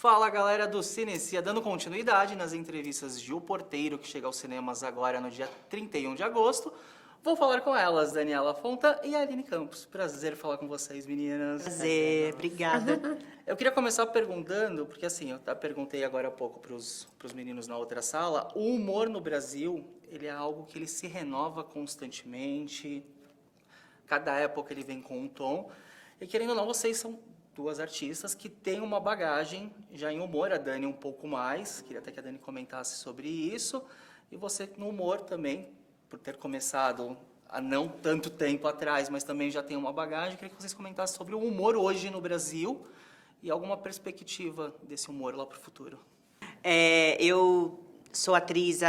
Fala galera do Cinecia, dando continuidade nas entrevistas de O Porteiro, que chega aos cinemas agora no dia 31 de agosto. Vou falar com elas, Daniela Fonta e Aline Campos. Prazer falar com vocês, meninas. Prazer, obrigada. Eu queria começar perguntando, porque assim, eu perguntei agora há pouco para os meninos na outra sala, o humor no Brasil, ele é algo que ele se renova constantemente, cada época ele vem com um tom, e querendo ou não, vocês são duas artistas que têm uma bagagem já em humor, a Dani um pouco mais, queria até que a Dani comentasse sobre isso, e você no humor também, por ter começado há não tanto tempo atrás, mas também já tem uma bagagem, queria que vocês comentassem sobre o humor hoje no Brasil e alguma perspectiva desse humor lá para o futuro. Eu sou atriz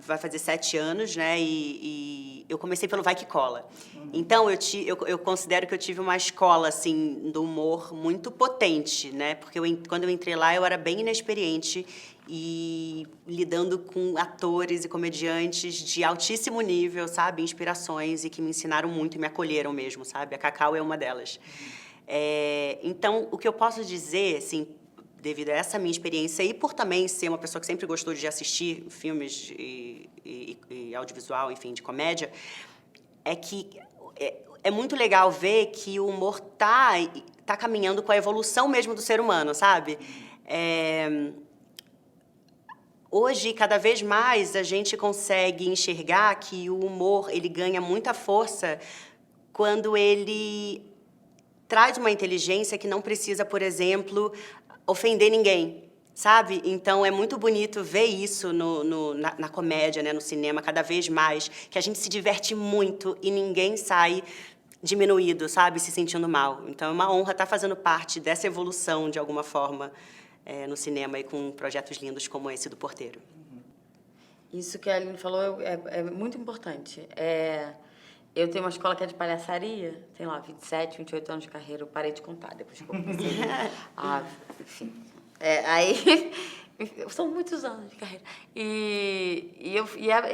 vai fazer 7 anos, né? E eu comecei pelo Vai Que Cola. Então, eu considero que eu tive uma escola, assim, do humor muito potente, né? Porque quando eu entrei lá, eu era bem inexperiente e lidando com atores e comediantes de altíssimo nível, sabe? Inspirações e que me ensinaram muito e me acolheram mesmo, sabe? A Cacau é uma delas. Então, o que eu posso dizer, assim, devido a essa minha experiência e por também ser uma pessoa que sempre gostou de assistir filmes e audiovisual, enfim, de comédia, é que é muito legal ver que o humor tá caminhando com a evolução mesmo do ser humano, sabe? Hoje, cada vez mais, a gente consegue enxergar que o humor ele ganha muita força quando ele traz uma inteligência que não precisa, por exemplo, ofender ninguém, sabe? Então, é muito bonito ver isso na comédia, né, no cinema, cada vez mais, que a gente se diverte muito e ninguém sai diminuído, sabe? Se sentindo mal. Então, é uma honra estar fazendo parte dessa evolução, de alguma forma, no cinema e com projetos lindos como esse do Porteiro. Isso que a Aline falou é muito importante. Eu tenho uma escola que é de palhaçaria, tem lá 27, 28 anos de carreira, eu parei de contar depois que eu comecei. Enfim. Aí, são muitos anos de carreira. E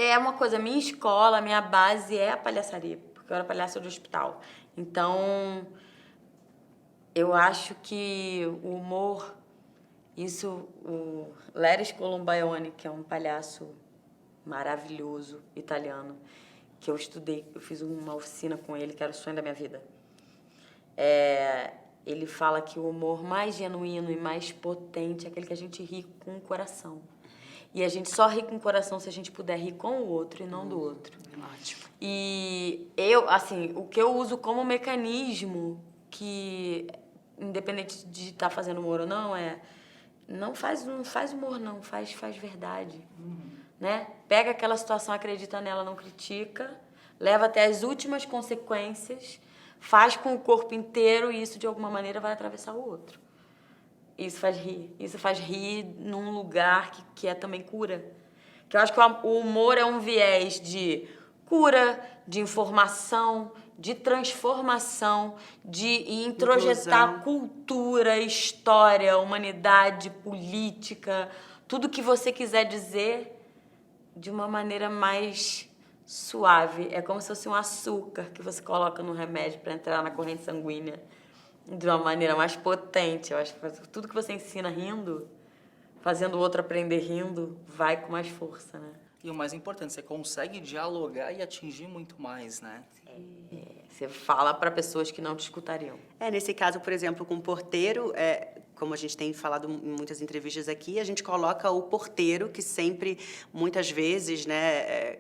é uma coisa, minha escola, minha base é a palhaçaria, porque eu era palhaça de hospital. Então, eu acho que o humor, o Leris Columbaione, que é um palhaço maravilhoso, italiano, que eu estudei, eu fiz uma oficina com ele, que era o sonho da minha vida. Ele fala que o humor mais genuíno e mais potente é aquele que a gente ri com o coração. E a gente só ri com o coração se a gente puder rir com o outro e não do outro. Ótimo. E eu, assim, o que eu uso como mecanismo, que independente de estar fazendo humor ou não, não faz humor não, faz verdade. Né? Pega aquela situação, acredita nela, não critica, leva até as últimas consequências, faz com o corpo inteiro e isso de alguma maneira vai atravessar o outro. Isso faz rir num lugar que é também cura. Que eu acho que o humor é um viés de cura, de informação, de transformação, de introjetar cultura, história, humanidade, política, tudo que você quiser dizer de uma maneira mais suave. É como se fosse um açúcar que você coloca no remédio para entrar na corrente sanguínea de uma maneira mais potente. Eu acho que tudo que você ensina rindo, fazendo o outro aprender rindo, vai com mais força, né? E o mais importante, você consegue dialogar e atingir muito mais, né? Você fala para pessoas que não te escutariam. Nesse caso, por exemplo, com o Porteiro, como a gente tem falado em muitas entrevistas aqui, a gente coloca o porteiro, que sempre, muitas vezes, né,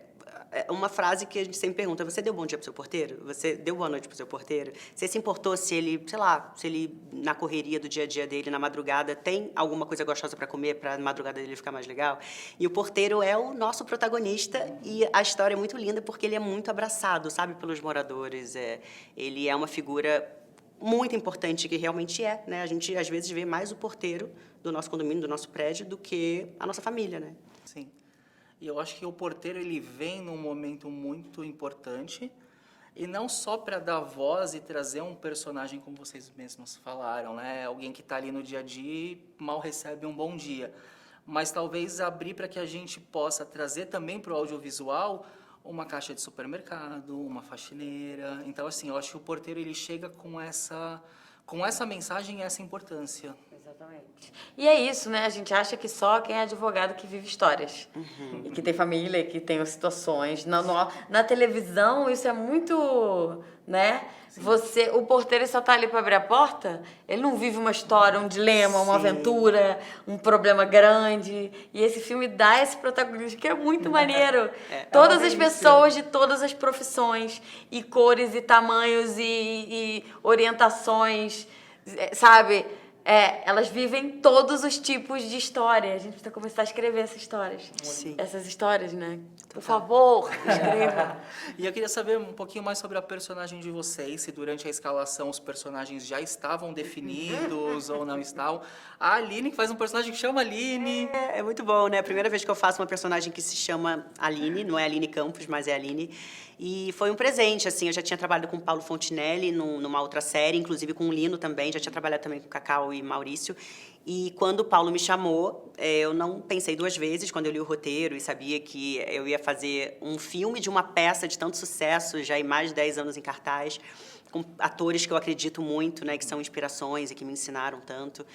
é uma frase que a gente sempre pergunta: você deu bom dia pro seu porteiro? Você deu boa noite pro seu porteiro? Você se importou se ele, sei lá, se ele, na correria do dia a dia dele, na madrugada, tem alguma coisa gostosa para comer, para a madrugada dele ficar mais legal? E o porteiro é o nosso protagonista e a história é muito linda porque ele é muito abraçado, sabe, pelos moradores. Ele é uma figura muito importante, que realmente né? A gente, às vezes, vê mais o porteiro do nosso condomínio, do nosso prédio, do que a nossa família, né? Sim. E eu acho que o Porteiro ele vem num momento muito importante, e não só para dar voz e trazer um personagem como vocês mesmos falaram, né? Alguém que está ali no dia a dia e mal recebe um bom dia. Mas talvez abrir para que a gente possa trazer também para o audiovisual uma caixa de supermercado, uma faxineira. Então, assim, eu acho que o Porteiro ele chega com essa mensagem e essa importância. Exatamente. E é isso, né? A gente acha que só quem é advogado que vive histórias. E que tem família, que tem situações. Na televisão, isso é muito, né? O porteiro só tá ali para abrir a porta, ele não vive uma história, um dilema, uma aventura, um problema grande. E esse filme dá esse protagonismo que é muito maneiro. Todas as pessoas de todas as profissões, e cores, e tamanhos, e orientações, sabe? Elas vivem todos os tipos de história. A gente precisa começar a escrever essas histórias. Sim. Essas histórias, né? Por favor, escreva. E eu queria saber um pouquinho mais sobre a personagem de vocês, se durante a escalação os personagens já estavam definidos ou não estavam. A Aline, que faz um personagem que chama Aline. É muito bom, né? A primeira vez que eu faço uma personagem que se chama Aline, não é Aline Campos, mas é Aline. E foi um presente, assim, eu já tinha trabalhado com o Paulo Fontinelli numa outra série, inclusive com o Lino também, já tinha trabalhado também com o Cacau e Maurício. E quando o Paulo me chamou, eu não pensei duas vezes quando eu li o roteiro e sabia que eu ia fazer um filme de uma peça de tanto sucesso, já há mais de 10 anos em cartaz, com atores que eu acredito muito, né, que são inspirações e que me ensinaram tanto.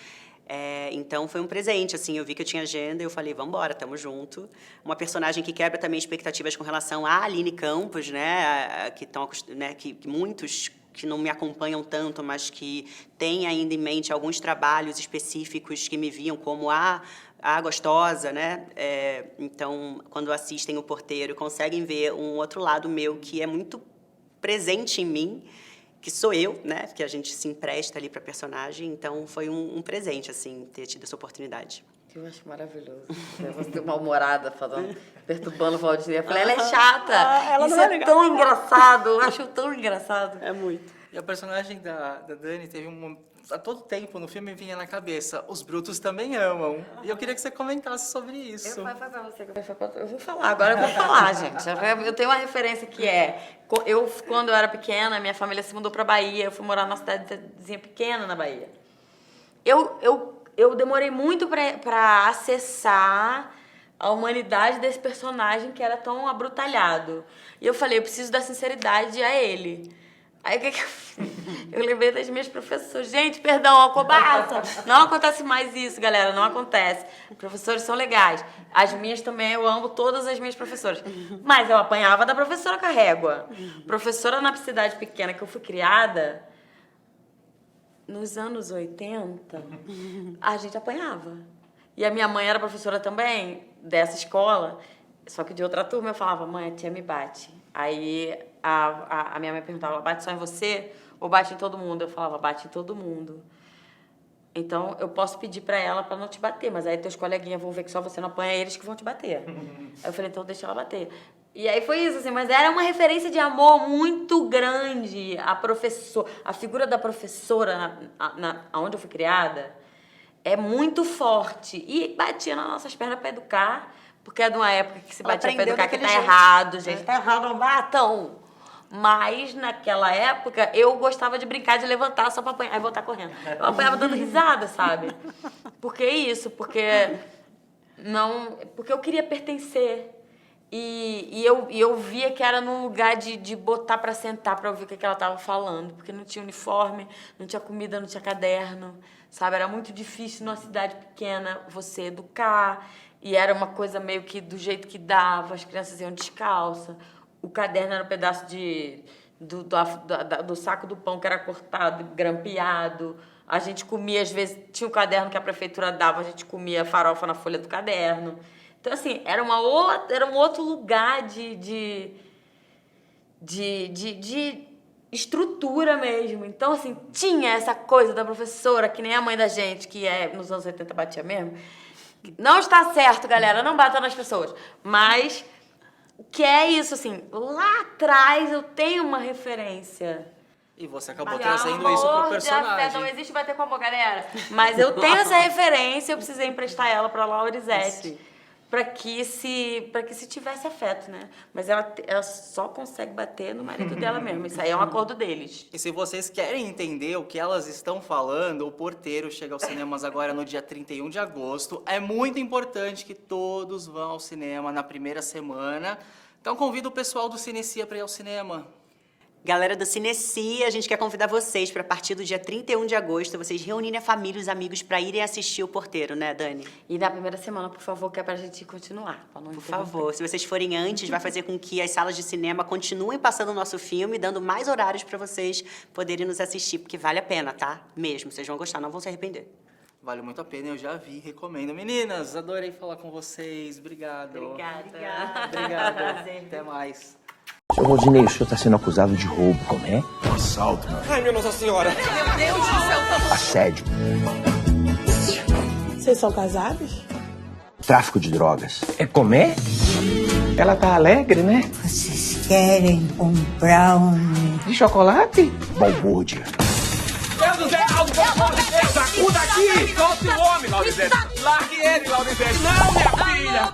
Então foi um presente, assim, eu vi que eu tinha agenda e eu falei, vamos embora, tamo junto. Uma personagem que quebra também expectativas com relação à Aline Campos, né, que muitos que não me acompanham tanto, mas que têm ainda em mente alguns trabalhos específicos que me viam como a gostosa, né? Então, quando assistem O Porteiro, conseguem ver um outro lado meu que é muito presente em mim, que sou eu, né? Que a gente se empresta ali para personagem. Então, foi um presente, assim, ter tido essa oportunidade. Eu acho maravilhoso. Você mal-humorada, falando, perturbando o Valdir. Eu falei, ela é chata. Isso é tão engraçado. Eu acho tão engraçado. É muito. E a personagem da Dani teve a todo tempo no filme vinha na cabeça, os brutos também amam. E eu queria que você comentasse sobre isso. Eu vou falar, agora eu vou falar, gente. Eu tenho uma referência que quando eu era pequena, minha família se mudou pra Bahia, eu fui morar numa cidadezinha pequena na Bahia. Eu demorei muito pra acessar a humanidade desse personagem que era tão abrutalhado. E eu falei, eu preciso dar sinceridade a ele. Aí o que eu fiz? Eu lembrei das minhas professoras. Gente, perdão, ó, cobarde. Não acontece mais isso, galera, não acontece. Professores são legais. As minhas também, eu amo todas as minhas professoras. Mas eu apanhava da professora com a régua. Professora na cidade pequena que eu fui criada, nos anos 80, a gente apanhava. E a minha mãe era professora também, dessa escola, só que de outra turma. Eu falava, mãe, a tia me bate. Aí a minha mãe perguntava, bate só em você ou bate em todo mundo? Eu falava, bate em todo mundo. Então, eu posso pedir pra ela pra não te bater, mas aí teus coleguinhas vão ver que só você não apanha, eles que vão te bater. Aí eu falei, então deixa ela bater. E aí foi isso, assim, mas era uma referência de amor muito grande. A figura da professora, onde eu fui criada, é muito forte. E batia nas nossas pernas pra educar, porque é de uma época que se batia pra educar que tá errado, gente. Tá errado, não batam. Mas, naquela época, eu gostava de brincar, de levantar só pra apanhar e voltar correndo. Eu apanhava dando risada, sabe? Por que isso? Porque eu queria pertencer. E eu via que era num lugar de botar pra sentar pra ouvir o que ela tava falando. Porque não tinha uniforme, não tinha comida, não tinha caderno, sabe? Era muito difícil numa cidade pequena você educar. E era uma coisa meio que do jeito que dava, as crianças iam descalça. O caderno era um pedaço do saco do pão que era cortado, grampeado. A gente comia, às vezes, tinha um caderno que a prefeitura dava, a gente comia farofa na folha do caderno. Então, assim, era um outro lugar de estrutura mesmo. Então, assim, tinha essa coisa da professora, que nem a mãe da gente, que nos anos 80 batia mesmo. Não está certo, galera, não bata nas pessoas. Mas, que é isso, assim, lá atrás eu tenho uma referência. E você acabou trazendo isso pro personagem. Não existe bater com a boca, galera. Mas eu tenho essa referência, eu precisei emprestar ela pra Laurisete. Para que se tivesse afeto, né? Mas ela só consegue bater no marido dela mesmo. Isso aí é um acordo deles. E se vocês querem entender o que elas estão falando, O Porteiro chega aos cinemas agora no dia 31 de agosto. É muito importante que todos vão ao cinema na primeira semana. Então convido o pessoal do Cinecia para ir ao cinema. Galera do Cineci, a gente quer convidar vocês para a partir do dia 31 de agosto, vocês reunirem a família e os amigos para irem assistir O Porteiro, né, Dani? E na primeira semana, por favor, que é pra gente continuar. Pra não Por interromper. favor, se vocês forem antes, vai fazer com que as salas de cinema continuem passando o nosso filme, dando mais horários para vocês poderem nos assistir, porque vale a pena, tá? Mesmo, vocês vão gostar, não vão se arrepender. Vale muito a pena, eu já vi, recomendo. Meninas, adorei falar com vocês. Obrigado. Obrigada. Obrigado. Prazer. Até mais. Seu Rodinei, o senhor está sendo acusado de roubo, como é? Assalto, meu. Ai, minha Nossa Senhora! Meu Deus do céu, Assédio, Vocês são casados? tráfico de drogas. É comer? Ela tá alegre, né? Vocês querem um brownie? De chocolate? Balbúrdia. Sacuda aqui! Solte o homem, Laurizete! Largue ele, Laurizete! Não, minha filha!